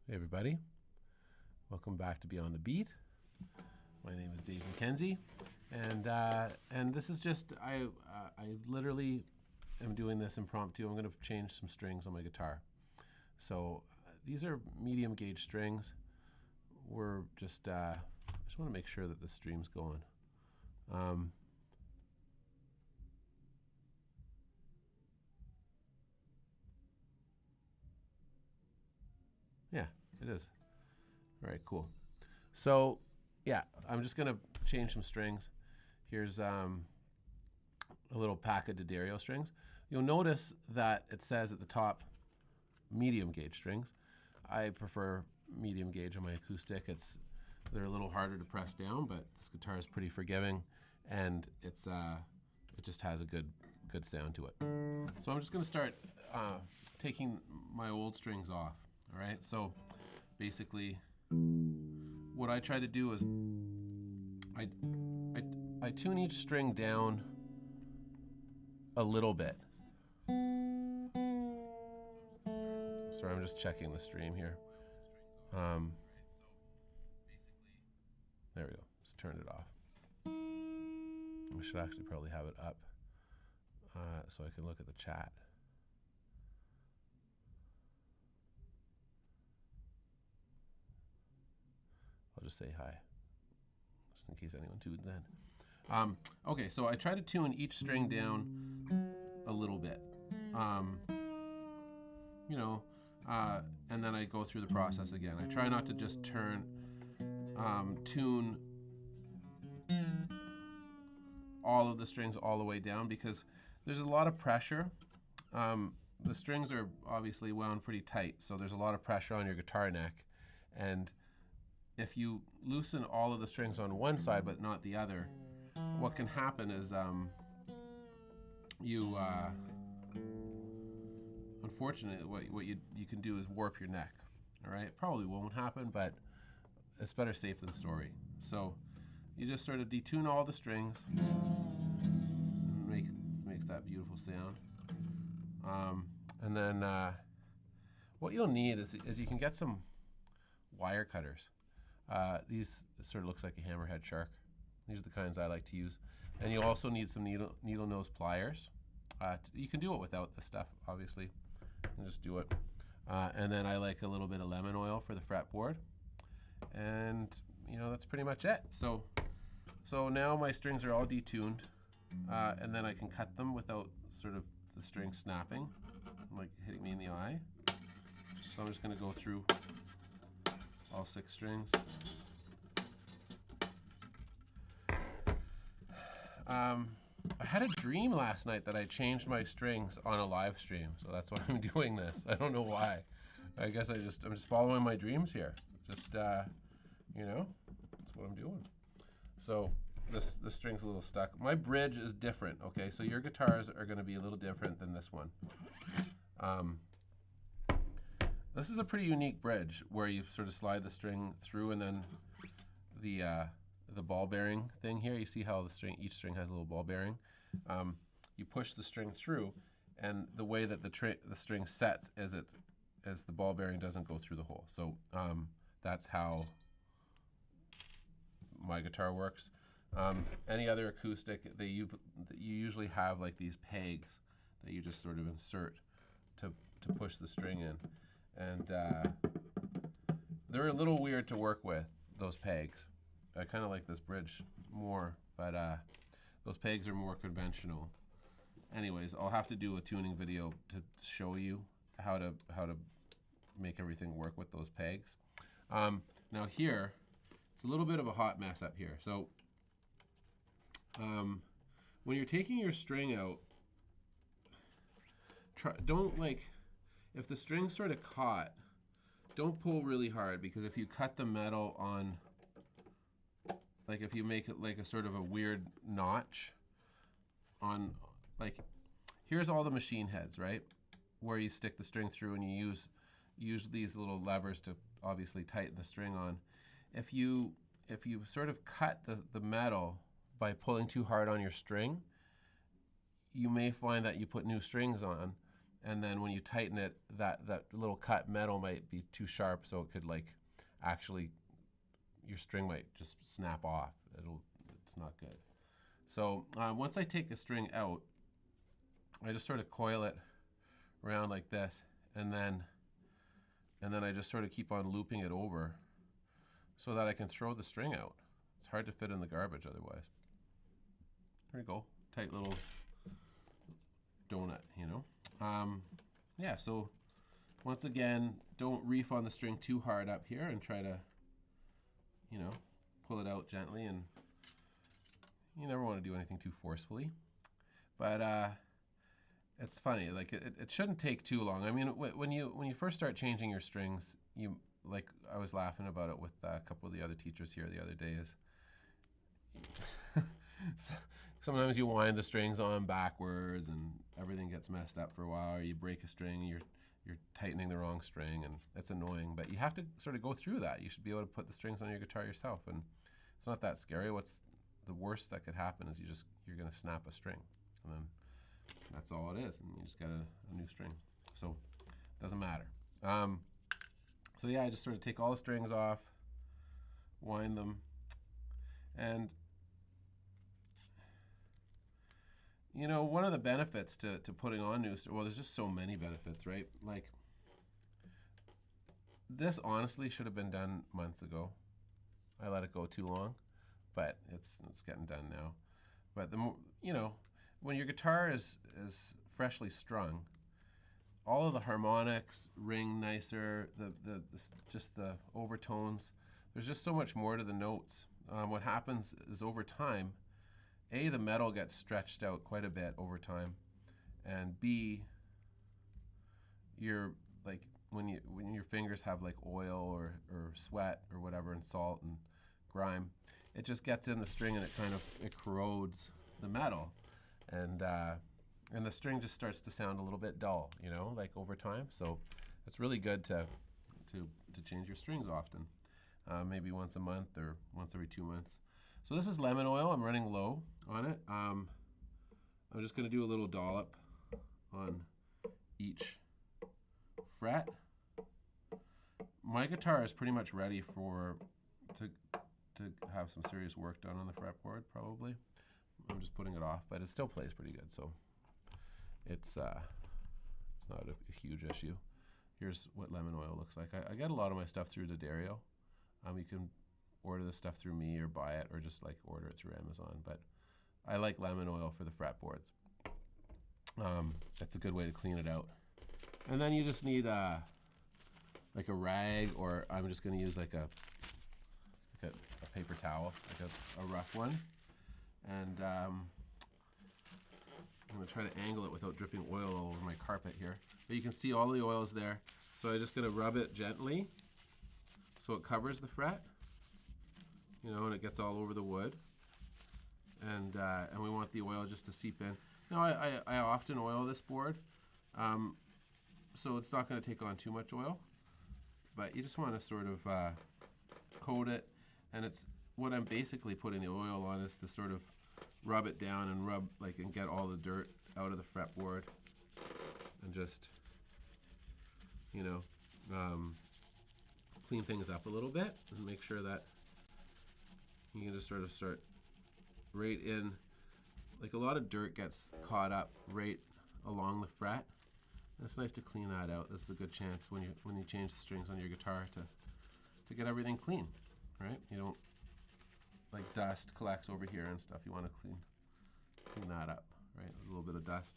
Hey everybody, welcome back to Beyond the Beat. My name is Dave McKenzie, and this is just I literally am doing this impromptu. I'm going to change some strings on my guitar. So these are medium gauge strings. We're just I just want to make sure that the stream's going. Um, yeah, it is. All right, cool. So yeah, I'm just going to change some strings. Here's a little pack of D'Addario strings. You'll notice that it says at the top medium gauge strings. I prefer medium gauge on my acoustic. They're a little harder to press down, but this guitar is pretty forgiving, and it just has a good sound to it. So I'm just going to start taking my old strings off. All right. So basically, what I try to do is I I tune each string down a little bit. Sorry, I'm just checking the stream here. Um, there we go. Just turned it off. I should actually probably have it up so I can look at the chat. I'll just say hi, just in case anyone tunes in. Okay, so I try to tune each string down a little bit. Um, you know, and then I go through the process again. I try not to just tune all of the strings all the way down because there's a lot of pressure. The strings are obviously wound pretty tight, so there's a lot of pressure on your guitar neck. And if you loosen all of the strings on one side but not the other, what can happen is unfortunately, what you can do is warp your neck. All right, it probably won't happen, but it's better safe than sorry. So you just sort of detune all the strings, makes that beautiful sound. And then what you'll need is you can get some wire cutters. These sort of looks like a hammerhead shark. These are the kinds I like to use. And you'll also need some needle nose pliers. You can do it without this stuff, obviously. You can just do it. And then I like a little bit of lemon oil for the fretboard. And that's pretty much it. So now my strings are all detuned, and then I can cut them without sort of the string snapping, like hitting me in the eye. So I'm just going to go through all 6 strings. I had a dream last night that I changed my strings on a live stream, so that's why I'm doing this. I don't know why. I guess I'm just following my dreams here. Just that's what I'm doing. So the string's a little stuck. My bridge is different. Okay, so your guitars are going to be a little different than this one. This is a pretty unique bridge where you sort of slide the string through, and then the ball bearing thing here. You see how each string has a little ball bearing. You push the string through, and the way that the string sets is as the ball bearing doesn't go through the hole. So that's how my guitar works. Any other acoustic, you usually have like these pegs that you just sort of insert to push the string in, and they're a little weird to work with, those pegs. I kind of like this bridge more, but those pegs are more conventional. Anyways, I'll have to do a tuning video to show you how to make everything work with those pegs. Now here, it's a little bit of a hot mess up here. So when you're taking your string out, if the string's sort of caught, don't pull really hard, because if you cut the metal on, like if you make it like a sort of a weird notch on, like here's all the machine heads, right? Where you stick the string through and you use these little levers to obviously tighten the string on. If you sort of cut the metal by pulling too hard on your string, you may find that you put new strings on and then when you tighten it, that little cut metal might be too sharp, so it could like actually your string might just snap off. It's not good. So once I take a string out, I just sort of coil it around like this, and then I just sort of keep on looping it over so that I can throw the string out. It's hard to fit in the garbage otherwise. There you go, tight little donut, you know. Yeah, so once again, don't reef on the string too hard up here, and try to, you know, pull it out gently, and you never want to do anything too forcefully. But it's funny, like it shouldn't take too long. I mean, when you first start changing your strings, you, like I was laughing about it with a couple of the other teachers here the other day, is sometimes you wind the strings on backwards and everything gets messed up for a while, or you break a string and you're tightening the wrong string, and it's annoying. But you have to sort of go through that. You should be able to put the strings on your guitar yourself, and it's not that scary. What's the worst that could happen is you're going to snap a string, and then that's all it is, and you just got a new string. So it doesn't matter. So yeah, I just sort of take all the strings off, wind them, and you know, one of the benefits to putting on new strings, well, there's just so many benefits, right? Like, this honestly should have been done months ago. I let it go too long, but it's getting done now. But you know, when your guitar is freshly strung, all of the harmonics ring nicer. Just the overtones. There's just so much more to the notes. What happens is, over time, A, the metal gets stretched out quite a bit over time, and B, you're like, when your fingers have like oil or sweat or whatever, and salt and grime, it just gets in the string, and it corrodes the metal, and the string just starts to sound a little bit dull, you know, like over time. So it's really good to change your strings often, maybe once a month or once every 2 months. So this is lemon oil. I'm running low on it. I'm just going to do a little dollop on each fret. My guitar is pretty much ready to have some serious work done on the fretboard, probably. I'm just putting it off, but it still plays pretty good, so it's not a huge issue. Here's what lemon oil looks like. I get a lot of my stuff through D'Addario. You can order the stuff through me, or buy it, or just like order it through Amazon, but I like lemon oil for the fretboards. That's a good way to clean it out. And then you just need like a rag, or I'm just going to use like a paper towel, like a rough one, and I'm going to try to angle it without dripping oil all over my carpet here. But you can see all the oils there, so I'm just going to rub it gently so it covers the fret, you know, and it gets all over the wood, and we want the oil just to seep in. Now I often oil this board, so it's not going to take on too much oil, but you just want to sort of coat it, and it's what I'm basically putting the oil on is to sort of rub it down and and get all the dirt out of the fretboard, and just, you know, clean things up a little bit, and make sure that you can just sort of start right in. Like, a lot of dirt gets caught up right along the fret. It's nice to clean that out. This is a good chance when you change the strings on your guitar to get everything clean, right? You don't, like, dust collects over here and stuff. You want to clean that up, right? A little bit of dust.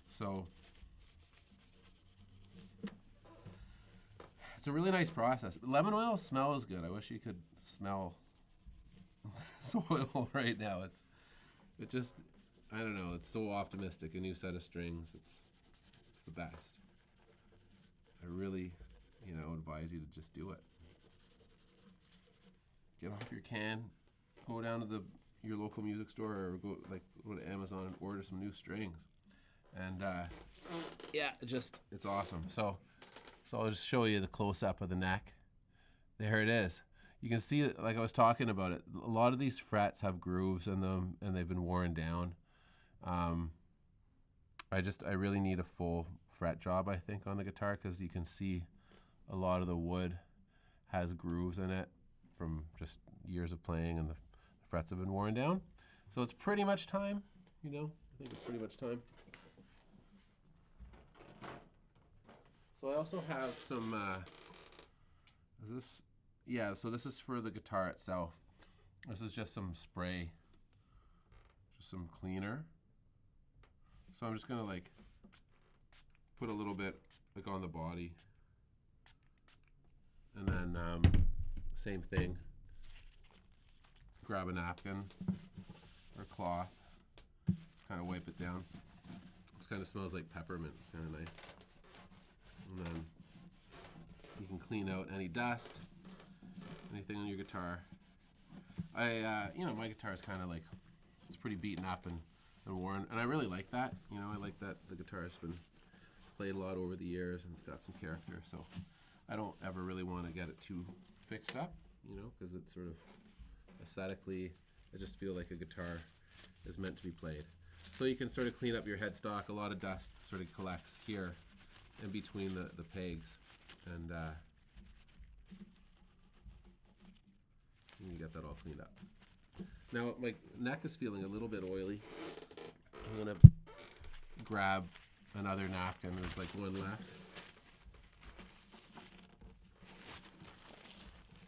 So it's a really nice process. Lemon oil smells good. I wish you could smell this oil right now. It just, I don't know, it's so optimistic. A new set of strings. It's the best. I really, you know, advise you to just do it. Get off your can, go down to your local music store, or go to Amazon and order some new strings. And yeah, it's awesome. So I'll just show you the close-up of the neck. There it is. You can see it, like I was talking about it. A lot of these frets have grooves in them, and they've been worn down. I really need a full fret job, I think, on the guitar, because you can see a lot of the wood has grooves in it from just years of playing, and the frets have been worn down. So it's pretty much time, I think it's pretty much time. So I also have some, is this, yeah, so this is for the guitar itself. This is just some spray, just some cleaner. So I'm just gonna like put a little bit like on the body, and then same thing, grab a napkin or cloth, just kind of wipe it down. This kind of smells like peppermint, it's kind of nice. And then you can clean out any dust, anything on your guitar. My guitar is kind of like, it's pretty beaten up and worn, and I really like that. I like that the guitar has been played a lot over the years and it's got some character, so I don't ever really want to get it too fixed up, because it's sort of aesthetically, I just feel like a guitar is meant to be played. So you can sort of clean up your headstock. A lot of dust sort of collects here in between the pegs, and you get that all cleaned up. Now my neck is feeling a little bit oily. I'm gonna grab another napkin. There's like one left.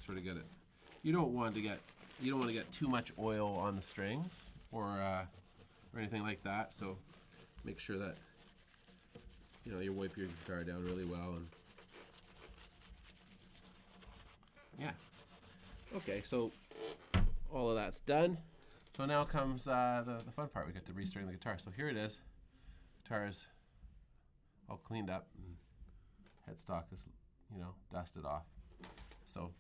Sort of get it. You don't want to get too much oil on the strings or anything like that. So make sure that you wipe your guitar down really well, and yeah. Okay, so all of that's done. So now comes the fun part. We get to restring the guitar. So here it is. Guitar is all cleaned up, and headstock is dusted off. So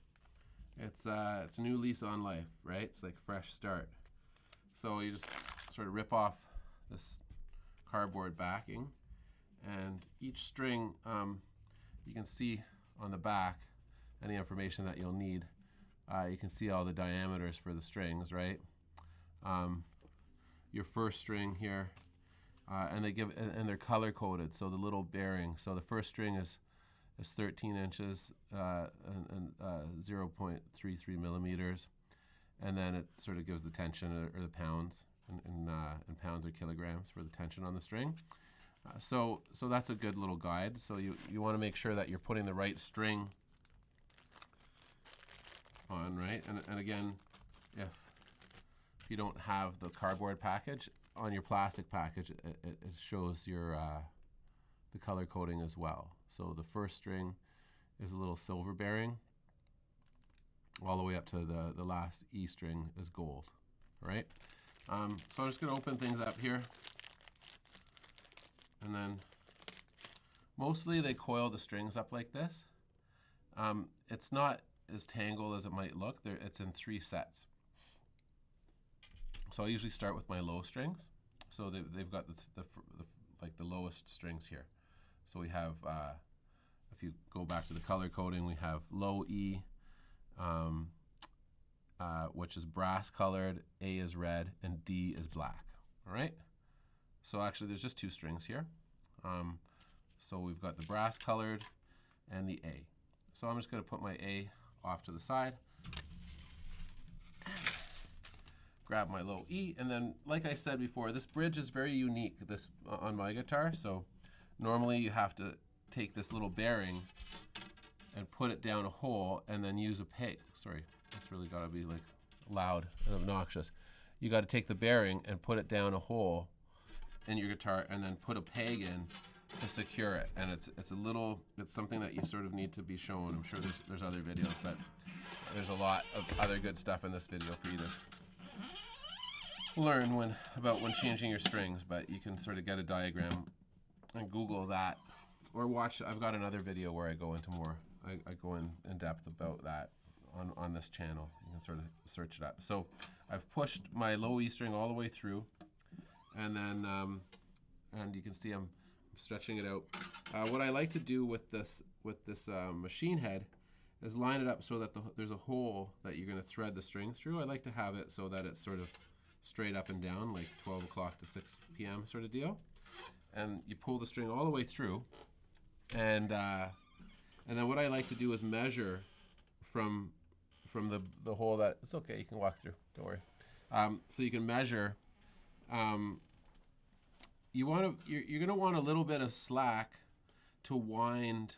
it's a new lease on life, right? It's like a fresh start. So you just sort of rip off this cardboard backing, and each string, you can see on the back any information that you'll need. You can see all the diameters for the strings, right? Your first string here, and they're color coded. So the little bearing. So the first string is 13 inches and 0.33 millimeters, and then it sort of gives the tension or the pounds in pounds or kilograms for the tension on the string. So that's a good little guide. So you want to make sure that you're putting the right string on, right? And again, if you don't have the cardboard package, on your plastic package it shows your the color coding as well. So the first string is a little silver bearing, all the way up to the last E string is gold. All right. So I'm just going to open things up here, and then mostly they coil the strings up like this. It's not as tangled as it might look. It's in 3 sets. So I usually start with my low strings. So they've got the lowest strings here. So we have, if you go back to the color coding, we have low E, which is brass colored, A is red, and D is black. All right. So actually, there's just 2 strings here. So we've got the brass colored and the A. So I'm just going to put my A off to the side, grab my low E, and then, like I said before, this bridge is very unique on my guitar. So normally you have to take this little bearing and put it down a hole, and then use a peg. Sorry, that's really got to be like loud and obnoxious. You got to take the bearing and put it down a hole in your guitar, and then put a peg in to secure it. And it's something that you sort of need to be shown. I'm sure there's other videos, but there's a lot of other good stuff in this video for you to learn about when changing your strings. But you can sort of get a diagram and Google that, or watch. I've got another video where I go into more. I go in depth about that on this channel. You can sort of search it up. So I've pushed my low E string all the way through, and then and you can see I'm stretching it out. What I like to do with this machine head is line it up so that there's a hole that you're going to thread the string through. I like to have it so that it's sort of straight up and down, like 12 o'clock to 6 p.m. sort of deal. and you pull the string all the way through, and then what I like to do is measure from the hole that, it's okay, you can walk through, don't worry. So you can measure. You're gonna want a little bit of slack to wind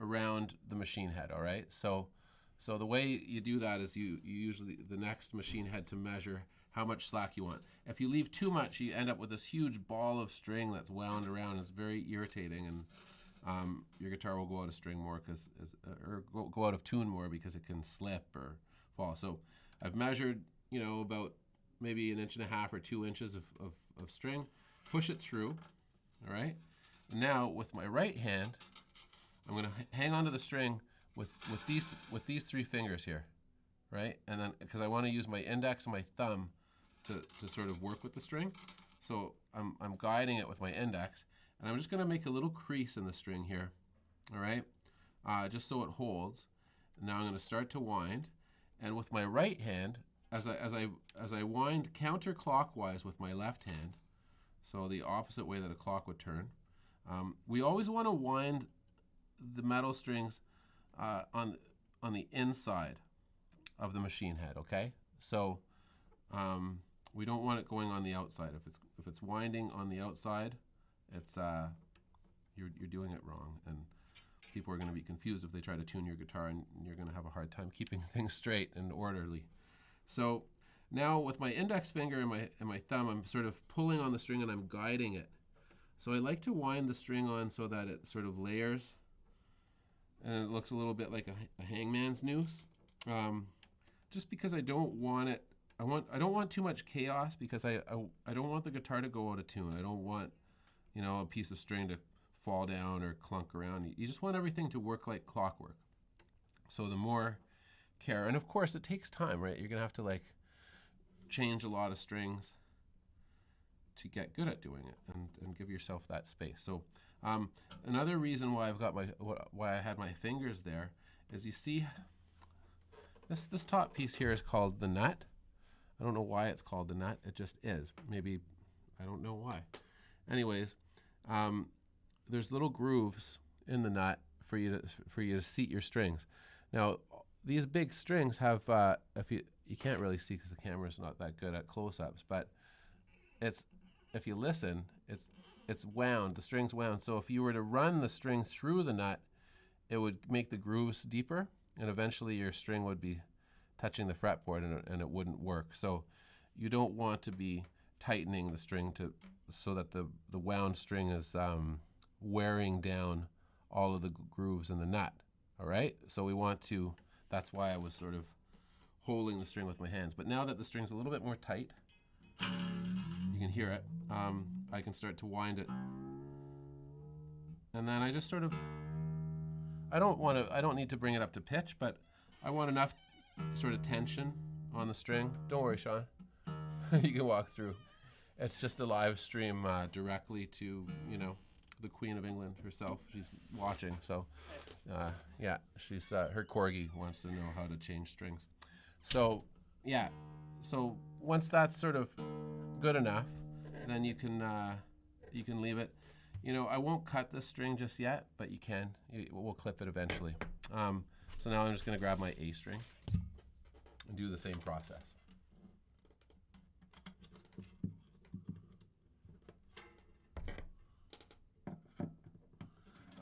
around the machine head. All right. So the way you do that is you usually the next machine head to measure how much slack you want. If you leave too much, you end up with this huge ball of string that's wound around. It's very irritating, and your guitar will go out of string more or go out of tune more because it can slip or fall. So I've measured, about maybe 1.5 inches or 2 inches of string, push it through. All right. And now with my right hand, I'm going to hang onto the string with these 3 fingers here, right? And then because I want to use my index and my thumb to sort of work with the string, so I'm guiding it with my index, and I'm just going to make a little crease in the string here, all right? Just so it holds. And now I'm going to start to wind, and with my right hand, as I wind counterclockwise with my left hand, so the opposite way that a clock would turn, we always want to wind the metal strings on the inside of the machine head. Okay, so we don't want it going on the outside. If it's winding on the outside, it's you're doing it wrong, and people are going to be confused if they try to tune your guitar, and you're going to have a hard time keeping things straight and orderly. So now with my index finger and my thumb, I'm sort of pulling on the string and I'm guiding it. So I like to wind the string on so that it sort of layers, and it looks a little bit like a hangman's noose. Just because I don't want it, I don't want too much chaos, because I don't want the guitar to go out of tune. I don't want, a piece of string to fall down or clunk around. You just want everything to work like clockwork. So the more care, and of course it takes time, right? You're gonna have to change a lot of strings to get good at doing it, and give yourself that space. So another reason why why I had my fingers there is, you see, this top piece here is called the nut. I don't know why it's called the nut. It just is. Maybe, I don't know why. Anyways, there's little grooves in the nut for you to seat your strings. Now, these big strings have, if you can't really see because the camera's not that good at close-ups, but if you listen, it's wound. The string's wound. So if you were to run the string through the nut, it would make the grooves deeper, and eventually your string would be touching the fretboard, and it wouldn't work. So you don't want to be tightening the string so that the wound string is wearing down all of the grooves in the nut. All right. So we want to. That's why I was sort of holding the string with my hands. But now that the string's a little bit more tight, you can hear it. I can start to wind it, and then I just sort of. I don't need to bring it up to pitch, but I want enough sort of tension on the string. Don't worry, Sean. You can walk through. It's just a live stream directly to, the Queen of England herself. She's watching, so yeah, she's her corgi wants to know how to change strings. So yeah, so once that's sort of good enough, then you can leave it. I won't cut this string just yet, but you can. We'll clip it eventually. So now I'm just going to grab my A string and do the same process.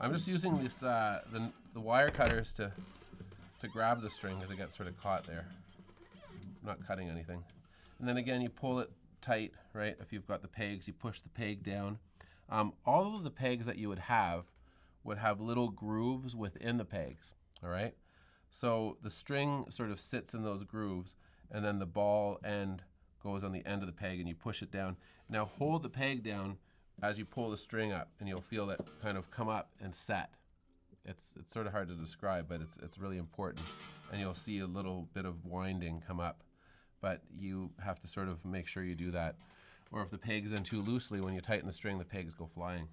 I'm just using this the wire cutters to grab the string as it gets sort of caught there. I'm not cutting anything. And then again, you pull it tight, right? If you've got the pegs, you push the peg down. All of the pegs that you would have little grooves within the pegs, all right? So the string sort of sits in those grooves, and then the ball end goes on the end of the peg, and you push it down. Now hold the peg down as you pull the string up, and you'll feel it kind of come up and set. It's sort of hard to describe, but it's really important. And you'll see a little bit of winding come up, but you have to sort of make sure you do that. Or if the peg's in too loosely, when you tighten the string, the pegs go flying.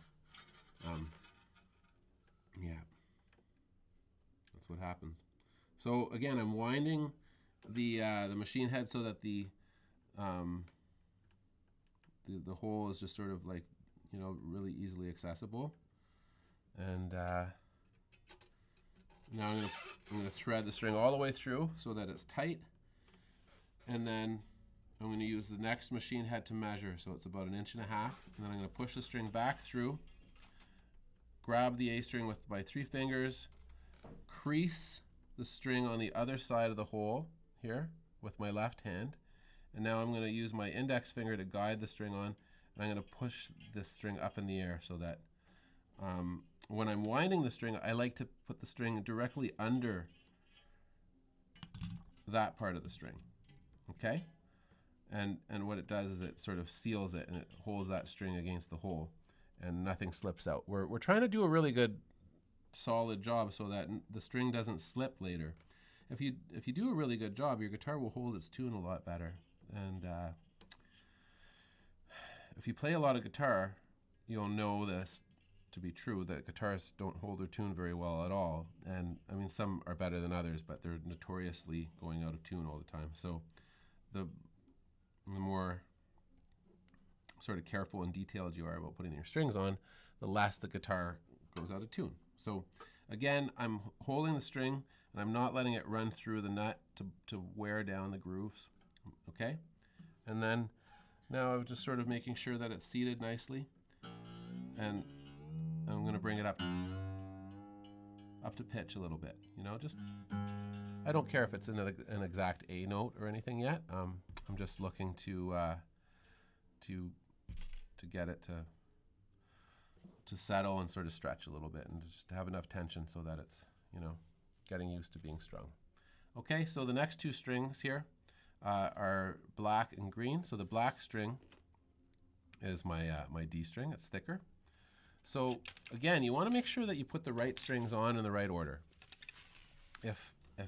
Yeah, that's what happens. So again, I'm winding the machine head so that the hole is just sort of like you know, really easily accessible. And now I'm gonna thread the string all the way through so that it's tight. And then I'm going to use the next machine head to measure, so it's about 1.5 inches. And then I'm going to push the string back through, grab the A string with my 3 fingers, crease the string on the other side of the hole here with my left hand. And now I'm going to use my index finger to guide the string on, and I'm going to push this string up in the air so that when I'm winding the string, I like to put the string directly under that part of the string. Okay? And what it does is it sort of seals it and it holds that string against the hole and nothing slips out. We're trying to do a really good solid job so that the string doesn't slip later. If you do a really good job, your guitar will hold its tune a lot better. And if you play a lot of guitar, you'll know this to be true, that guitarists don't hold their tune very well at all. And I mean, some are better than others, but they're notoriously going out of tune all the time. So the more sort of careful and detailed you are about putting your strings on, the less the guitar goes out of tune. So again, I'm holding the string and I'm not letting it run through the nut to wear down the grooves, okay? And then now I'm just sort of making sure that it's seated nicely, and I'm gonna bring it up to pitch a little bit, you know, just, I don't care if it's in an exact A note or anything yet. I'm just looking to get it to settle and sort of stretch a little bit and just have enough tension so that it's, you know, getting used to being strung. Okay, so the next 2 strings here are black and green. So the black string is my my D string. It's thicker. So again, you want to make sure that you put the right strings on in the right order. If you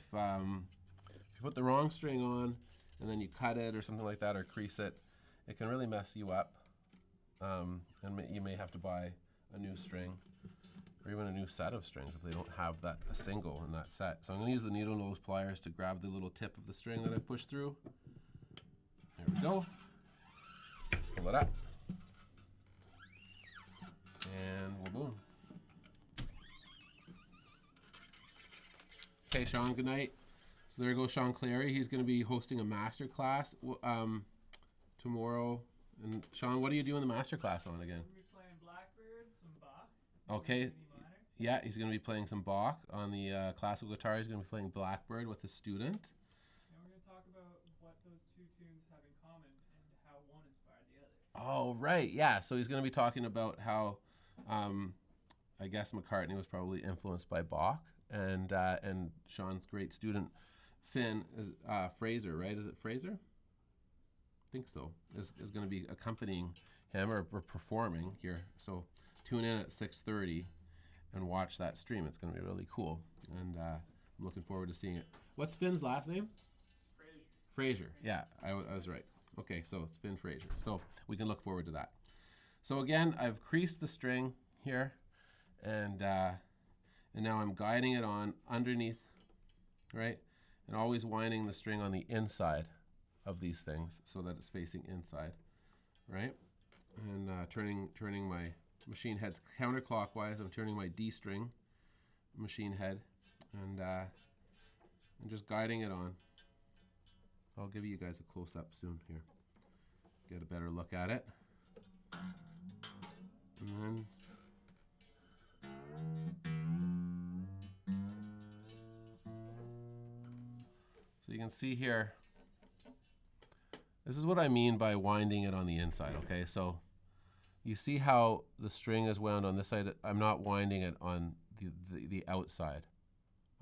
put the wrong string on and then you cut it or something like that, or crease it, it can really mess you up. And you may have to buy a new string or even a new set of strings if they don't have a single in that set. So I'm going to use the needle nose pliers to grab the little tip of the string that I've pushed through. There we go. Pull it up. And boom. Okay, Sean, good night. So there goes Sean Clary. He's going to be hosting a master class tomorrow. And Sean, what are you doing the master class on again? We're playing Blackbird, some Bach. Okay. Yeah, he's going to be playing some Bach on the classical guitar. He's going to be playing Blackbird with a student. And we're going to talk about what those 2 tunes have in common and how one inspired the other. Oh, right. Yeah. So he's going to be talking about how, I guess McCartney was probably influenced by Bach, and Sean's great student, Finn, is Fraser, right? Is it Fraser? I think so. Is going to be accompanying him or performing here. So tune in at 6:30 and watch that stream. It's going to be really cool, and I'm looking forward to seeing it. What's Finn's last name? Fraser. Yeah, I was right. Okay, so it's Finn Fraser. So we can look forward to that. So again, I've creased the string here, and now I'm guiding it on underneath, right? And always winding the string on the inside of these things so that it's facing inside, right? And turning my machine heads counterclockwise. I'm turning my D string machine head, and just guiding it on. I'll give you guys a close-up soon here. Get a better look at it. And then so you can see here, this is what I mean by winding it on the inside, okay? So you see how the string is wound on this side. I'm not winding it on the outside.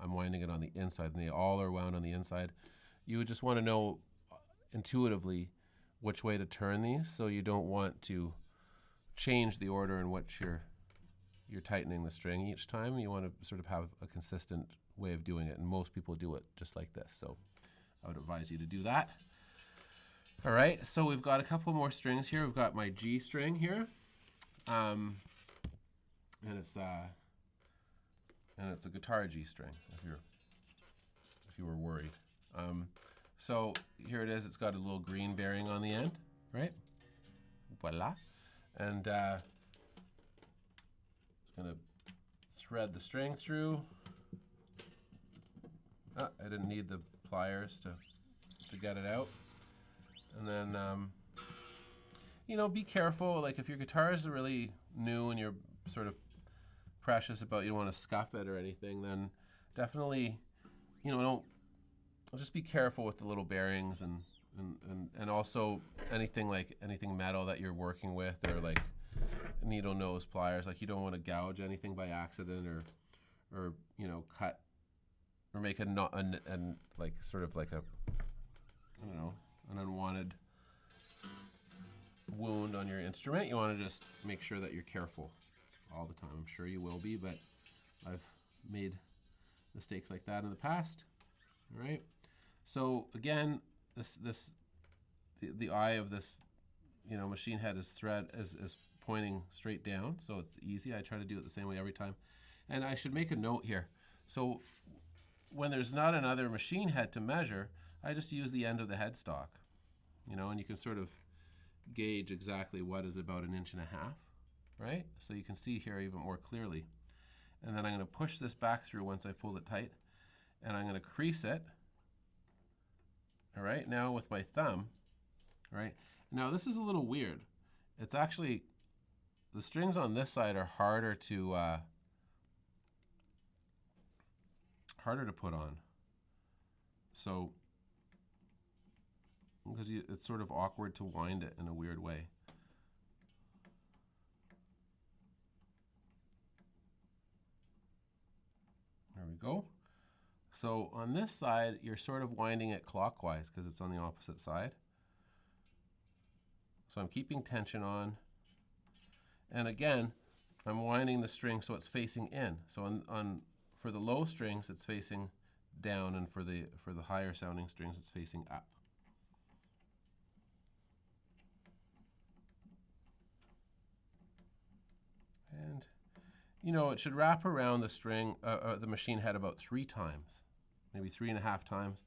I'm winding it on the inside, and they all are wound on the inside. You would just want to know intuitively which way to turn these, so you don't want to change the order in which you're tightening the string each time. You want to sort of have a consistent way of doing it, and most people do it just like this. So I would advise you to do that. All right, so we've got a couple more strings here. We've got my G string here, and it's a guitar G string. If you were worried, so here it is. It's got a little green bearing on the end, right? Voila, and gonna thread the string through. I didn't need the pliers to get it out. And then, you know, be careful. Like if your guitar is really new and you're sort of precious about, you don't want to scuff it or anything, then definitely, you know, just be careful with the little bearings and also anything metal that you're working with, or like needle nose pliers. Like you don't want to gouge anything by accident, or you know, cut or make like sort of like a, I don't know, an unwanted wound on your instrument. You want to just make sure that you're careful all the time. I'm sure you will be, but I've made mistakes like that in the past. All right. So again, the eye of this, you know, machine head is pointing straight down, so it's easy. I try to do it the same way every time. And I should make a note here. So when there's not another machine head to measure, I just use the end of the headstock, you know, and you can sort of gauge exactly what is about 1.5 inches, right? So you can see here even more clearly. And then I'm going to push this back through once I've pulled it tight, and I'm going to crease it. All right, now with my thumb, all right? Now this is a little weird. It's actually, the strings on this side are harder to put on. So, because it's sort of awkward to wind it in a weird way. There we go. So on this side, you're sort of winding it clockwise because it's on the opposite side. So I'm keeping tension on. And again, I'm winding the string so it's facing in. So for the low strings, it's facing down, and for the higher sounding strings, it's facing up. And you know, it should wrap around the string, the machine head about 3 times, maybe 3.5 times.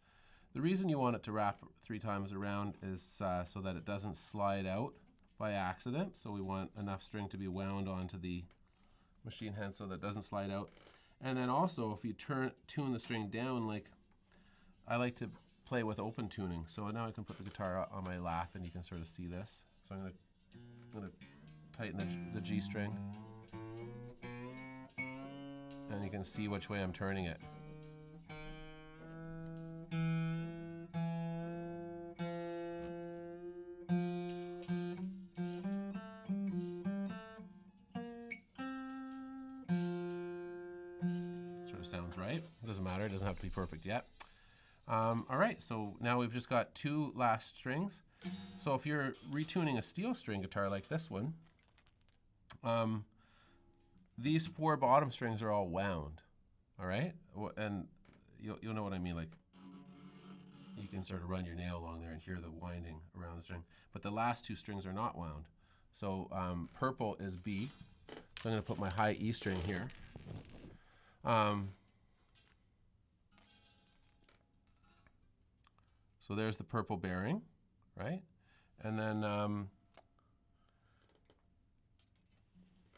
The reason you want it to wrap 3 times around is so that it doesn't slide out by accident. So we want enough string to be wound onto the machine head so that it doesn't slide out. And then also, if you tune the string down, like I like to play with open tuning. So now I can put the guitar on my lap and you can sort of see this. So I'm gonna tighten the G string. And you can see which way I'm turning it. Sort of sounds right. It doesn't matter, it doesn't have to be perfect yet. All right, so now we've just got 2 last strings. So if you're retuning a steel string guitar like this one, these 4 bottom strings are all wound, all right? And you'll know what I mean. Like, you can sort of run your nail along there and hear the winding around the string. But the last 2 strings are not wound. So purple is B. So I'm going to put my high E string here. So there's the purple bearing, right? And then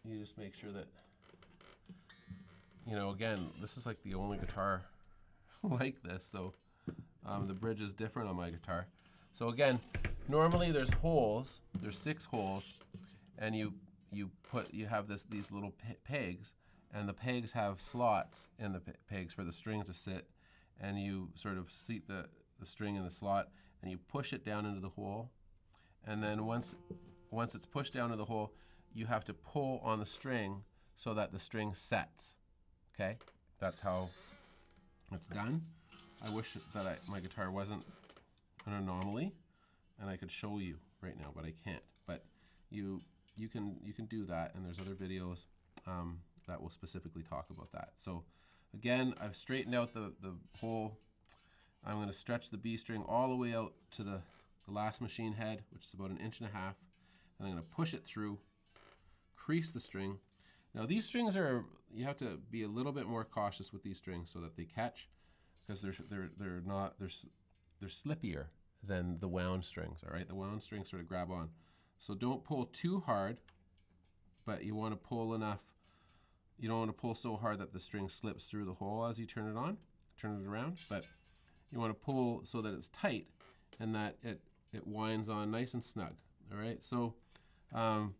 you just make sure that, you know, again, this is like the only guitar like this, so the bridge is different on my guitar. So again, normally there's holes, there's 6 holes, and you have these little pegs, and the pegs have slots in the pegs for the strings to sit, and you sort of seat the string in the slot, and you push it down into the hole, and then once it's pushed down into the hole, you have to pull on the string so that the string sets. Okay, that's how it's done. I wish that my guitar wasn't an anomaly and I could show you right now, but I can't. But you can do that, and there's other videos that will specifically talk about that. So again, I've straightened out the hole. I'm going to stretch the B string all the way out to the last machine head, which is about 1.5 inches, and I'm going to push it through, crease the string. Now these strings you have to be a little bit more cautious with these strings so that they catch, because they're slippier than the wound strings. All right, the wound strings sort of grab on. So don't pull too hard, but you want to pull enough you don't want to pull so hard that the string slips through the hole as you turn it around, but you want to pull so that it's tight and that it winds on nice and snug. All right, so and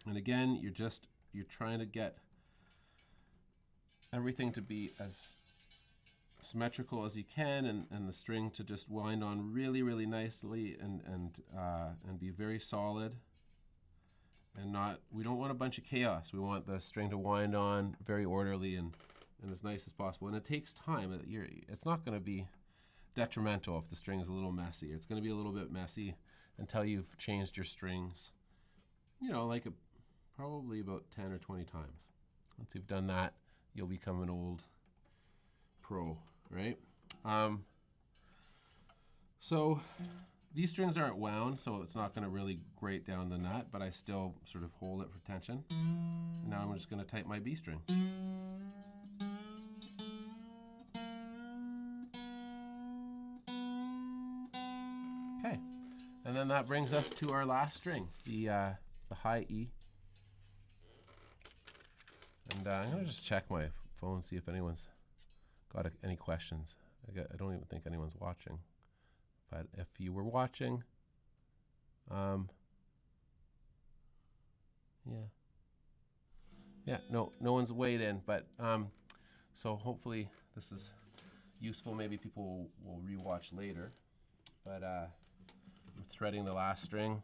again, you're trying to get everything to be as symmetrical as you can, and the string to just wind on really, really nicely and be very solid. And we don't want a bunch of chaos. We want the string to wind on very orderly and as nice as possible. And it takes time. It's not going to be detrimental if the string is a little messy. It's going to be a little bit messy until you've changed your strings, like probably about 10 or 20 times. Once you've done that, you'll become an old pro, right? So these strings aren't wound, so it's not going to really grate down the nut, but I still sort of hold it for tension. And now I'm just going to tighten my B string. Okay, and then that brings us to our last string, the high E. And I'm going to just check my phone, see if anyone's got any questions. I don't even think anyone's watching. But if you were watching, no one's weighed in. But so hopefully this is useful. Maybe people will rewatch later. But I'm threading the last string.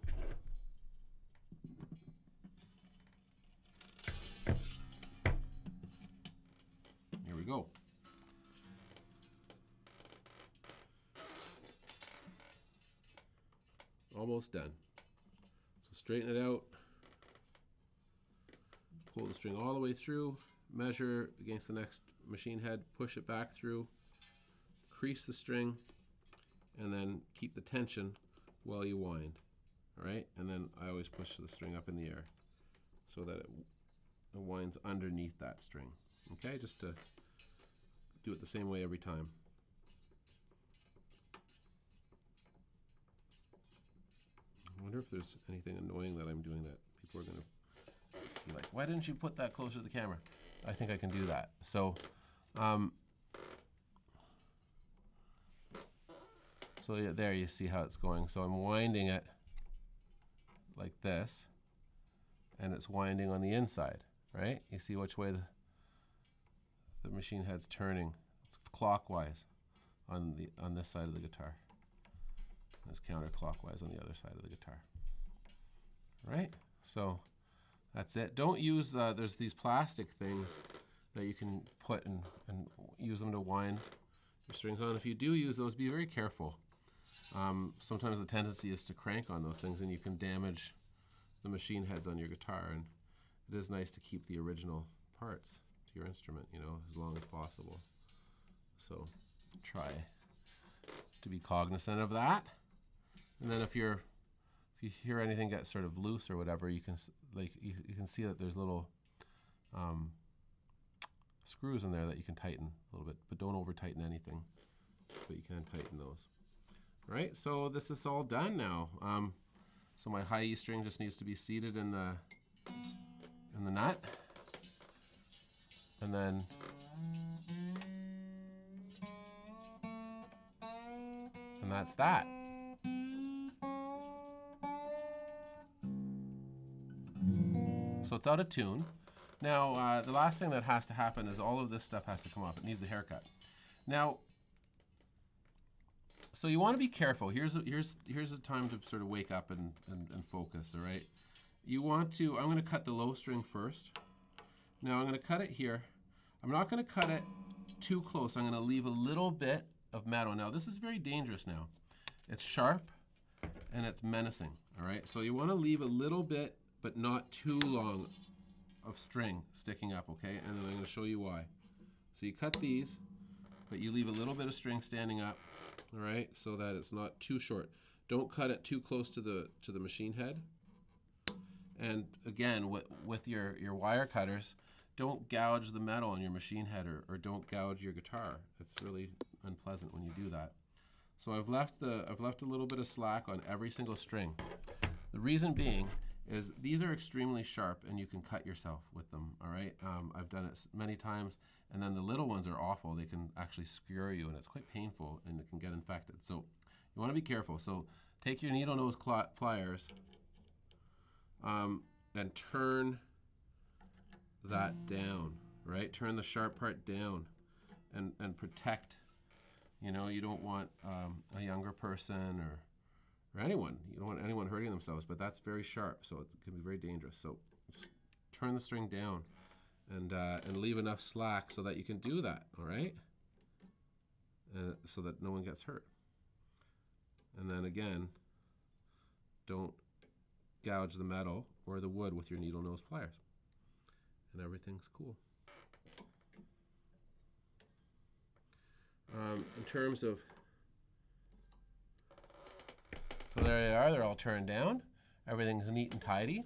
Here we go. Almost done. So straighten it out, pull the string all the way through, measure against the next machine head, push it back through, crease the string, and then keep the tension while you wind. All right, and then I always push the string up in the air so that it winds underneath that string. Okay, just to do it the same way every time. I wonder if there's anything annoying that I'm doing that people are going to be like, why didn't you put that closer to the camera? I think I can do that. So, yeah, there you see how it's going. So I'm winding it like this, and it's winding on the inside, right? You see which way the machine head's turning. It's clockwise on this side of the guitar. It's counterclockwise on the other side of the guitar. Right? So that's it. Don't use, there's these plastic things that you can put and use them to wind your strings on. If you do use those, be very careful. Sometimes the tendency is to crank on those things and you can damage the machine heads on your guitar. And it is nice to keep the original parts to your instrument, as long as possible. So try to be cognizant of that. And then if you hear anything get sort of loose or whatever, you can you can see that there's little screws in there that you can tighten a little bit, but don't over tighten anything. But you can tighten those. All right, so this is all done now. So my high E string just needs to be seated in the nut, and then that's that. So it's out of tune. Now, the last thing that has to happen is all of this stuff has to come off. It needs a haircut. Now, so you want to be careful. Here's a time to sort of wake up and focus, all right? I'm going to cut the low string first. Now I'm going to cut it here. I'm not going to cut it too close. I'm going to leave a little bit of metal. Now, this is very dangerous now. It's sharp and it's menacing, all right? So you want to leave a little bit, but not too long of string sticking up, okay? And then I'm going to show you why. So you cut these, but you leave a little bit of string standing up, all right, so that it's not too short. Don't cut it too close to the machine head. And again, with your wire cutters, don't gouge the metal on your machine head or don't gouge your guitar. It's really unpleasant when you do that. So I've left a little bit of slack on every single string. The reason being is these are extremely sharp and you can cut yourself with them, all right? I've done it many times, and then the little ones are awful. They can actually skewer you and it's quite painful and it can get infected. So you wanna be careful. So take your needle nose pliers and turn that down, right? Turn the sharp part down and protect. You know, you don't want a younger person or anyone. You don't want anyone hurting themselves, but that's very sharp, so it can be very dangerous. So just turn the string down and leave enough slack so that you can do that, all right? So that no one gets hurt. And then again, don't gouge the metal or the wood with your needle nose pliers. And everything's cool. In terms of, so there they are, they're all turned down. Everything's neat and tidy.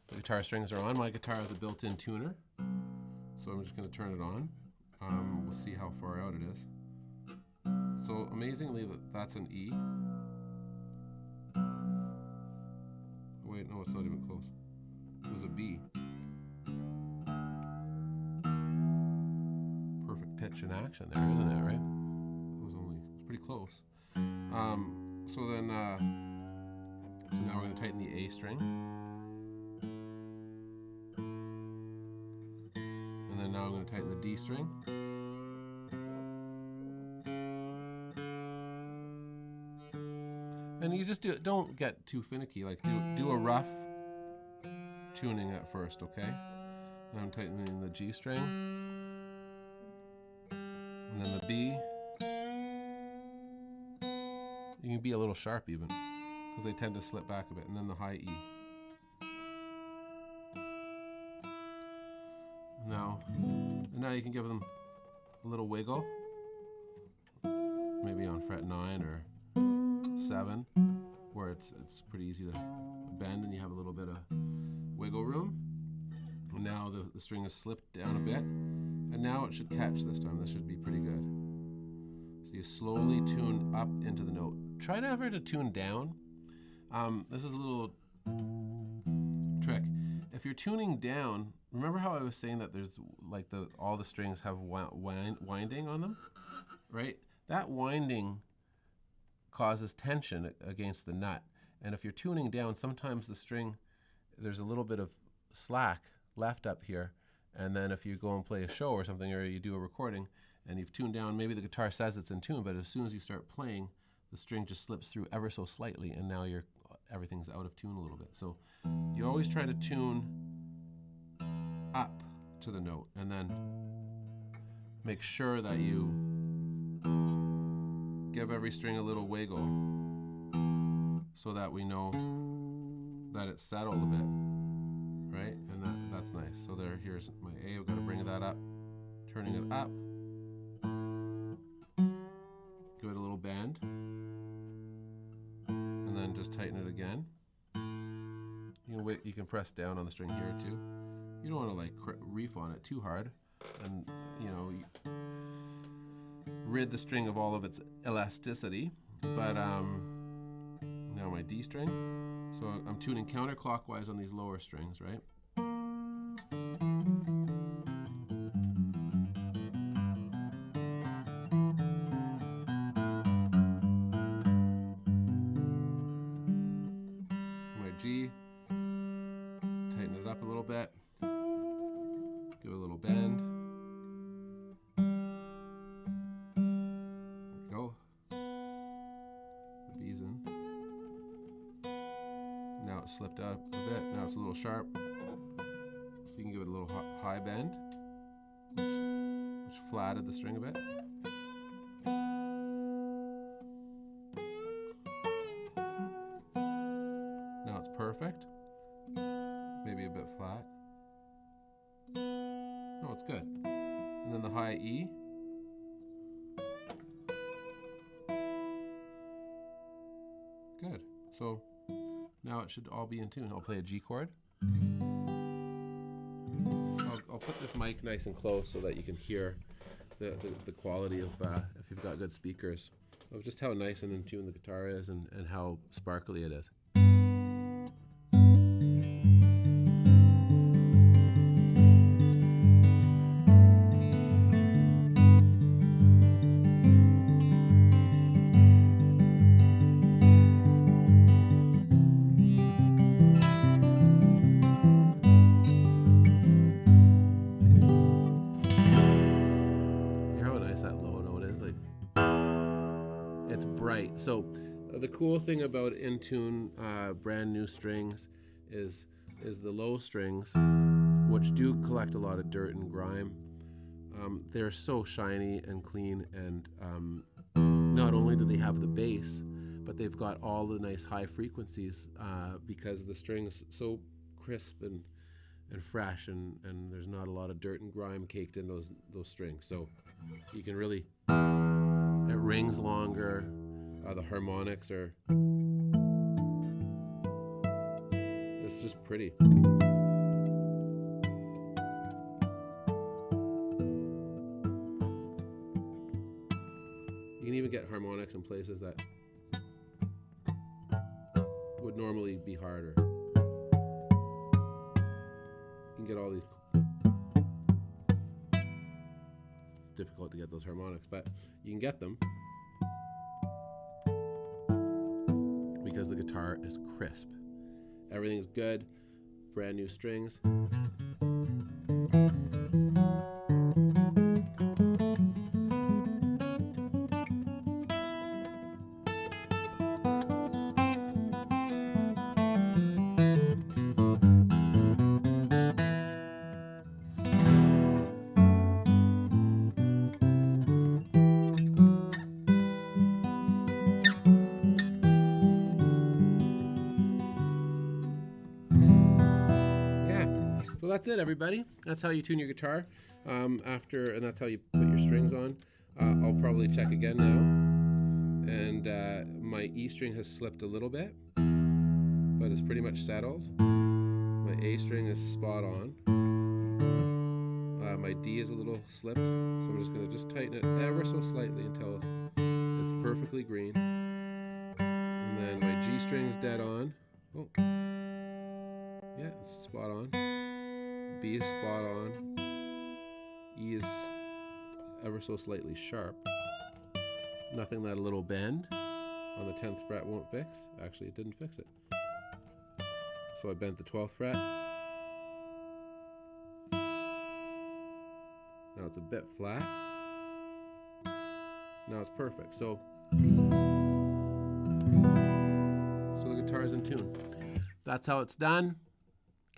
The guitar strings are on. My guitar has a built-in tuner, so I'm just going to turn it on. We'll see how far out it is. So amazingly, that's an E. Oh, wait, no, it's not even close. It was a B. Perfect pitch in action there, isn't it, right? It's pretty close. So now we're going to tighten the A string. And then now I'm going to tighten the D string. And you just don't get too finicky, like do a rough tuning at first, okay? And I'm tightening the G string. And then the B. You can be a little sharp even, because they tend to slip back a bit. And then the high E. Now you can give them a little wiggle, maybe on fret 9 or 7, where it's pretty easy to bend and you have a little bit of wiggle room. And now the string has slipped down a bit, and now it should catch this time. This should be pretty good. So you slowly tune up into the note. Try never to tune down. This is a little trick. If you're tuning down, remember how I was saying that there's like all the strings have winding on them, right? That winding causes tension against the nut. And if you're tuning down, sometimes the string, there's a little bit of slack left up here. And then if you go and play a show or something, or you do a recording and you've tuned down, maybe the guitar says it's in tune, but as soon as you start playing, the string just slips through ever so slightly, and now everything's out of tune a little bit. So you always try to tune up to the note, and then make sure that you give every string a little wiggle so that we know that it's settled a bit, right? And that's nice. So here's my A. We've got to bring that up, turning it up, give it a little bend, and then just tighten it again. You can press down on the string here too. You don't want to like reef on it too hard, and you rid the string of all of its elasticity. But now my D string. So I'm tuning counterclockwise on these lower strings, right? My G, tighten it up a little bit, give it a little bend. There we go. The B's in. Now it slipped up a bit. Now it's a little sharp. So you can give it a little high bend, which flatted the string a bit. Now it's perfect. Maybe a bit flat. No, it's good. And then the high E. Good. So now it should all be in tune. I'll play a G chord. I'll put this mic nice and close so that you can hear the quality of, if you've got good speakers, of just how nice and in tune the guitar is and how sparkly it is. So the cool thing about Intune brand new strings is the low strings, which do collect a lot of dirt and grime. They're so shiny and clean, and not only do they have the bass, but they've got all the nice high frequencies because the string's so crisp and fresh, and there's not a lot of dirt and grime caked in those strings. So you can really, it rings longer. The harmonics are, it's just pretty. You can even get harmonics in places that would normally be harder. You can get all these. It's difficult to get those harmonics, but you can get them because the guitar is crisp. Everything's good, brand new strings. So that's it, everybody. That's how you tune your guitar. And that's how you put your strings on. I'll probably check again now. And my E string has slipped a little bit, but it's pretty much settled. My A string is spot on. My D is a little slipped, so I'm just going to tighten it ever so slightly until it's perfectly green. And then my G string is dead on. Oh, yeah, it's spot on. B is spot on. E is ever so slightly sharp. Nothing that a little bend on the 10th fret won't fix. Actually, it didn't fix it. So I bent the 12th fret. Now it's a bit flat. Now it's perfect. So the guitar is in tune. That's how it's done.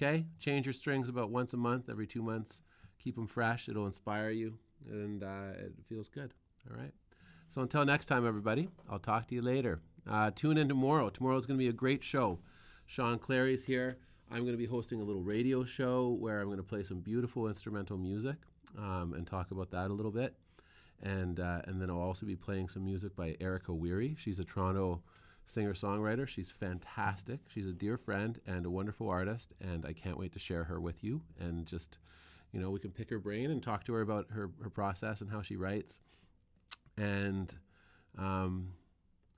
Okay, change your strings about once a month, every 2 months. Keep them fresh. It'll inspire you, and it feels good. All right. So until next time, everybody, I'll talk to you later. Tune in tomorrow. Tomorrow's going to be a great show. Sean Clary's here. I'm going to be hosting a little radio show where I'm going to play some beautiful instrumental music and talk about that a little bit. And then I'll also be playing some music by Erica Weary. She's a Toronto singer-songwriter. She's fantastic. She's a dear friend and a wonderful artist, and I can't wait to share her with you. And just, we can pick her brain and talk to her about her process and how she writes. And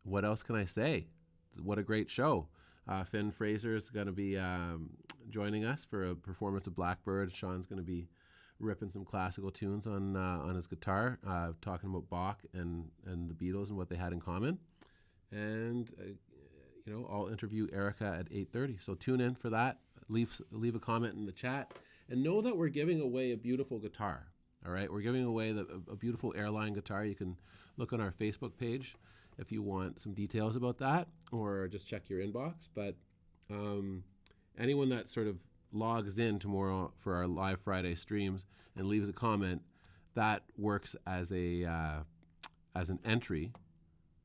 what else can I say? What a great show. Finn Fraser is going to be joining us for a performance of Blackbird. Sean's going to be ripping some classical tunes on his guitar, talking about Bach and the Beatles and what they had in common. And I'll interview Erica at 8:30. So tune in for that. Leave a comment in the chat, and know that we're giving away a beautiful guitar. All right, we're giving away a beautiful Airline guitar. You can look on our Facebook page if you want some details about that, or just check your inbox. But anyone that sort of logs in tomorrow for our live Friday streams and leaves a comment, that works as an entry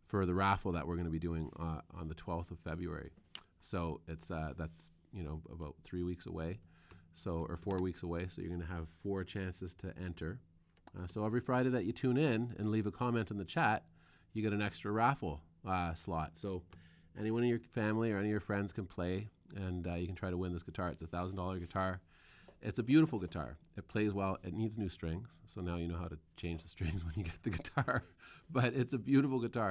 for the raffle that we're going to be doing on the 12th of February. So that's about 3 weeks away, or 4 weeks away. So you're going to have 4 chances to enter. So every Friday that you tune in and leave a comment in the chat, you get an extra raffle slot. So anyone in your family or any of your friends can play, and you can try to win this guitar. It's a $1,000 guitar. It's a beautiful guitar. It plays well. It needs new strings. So now you know how to change the strings when you get the guitar. But it's a beautiful guitar.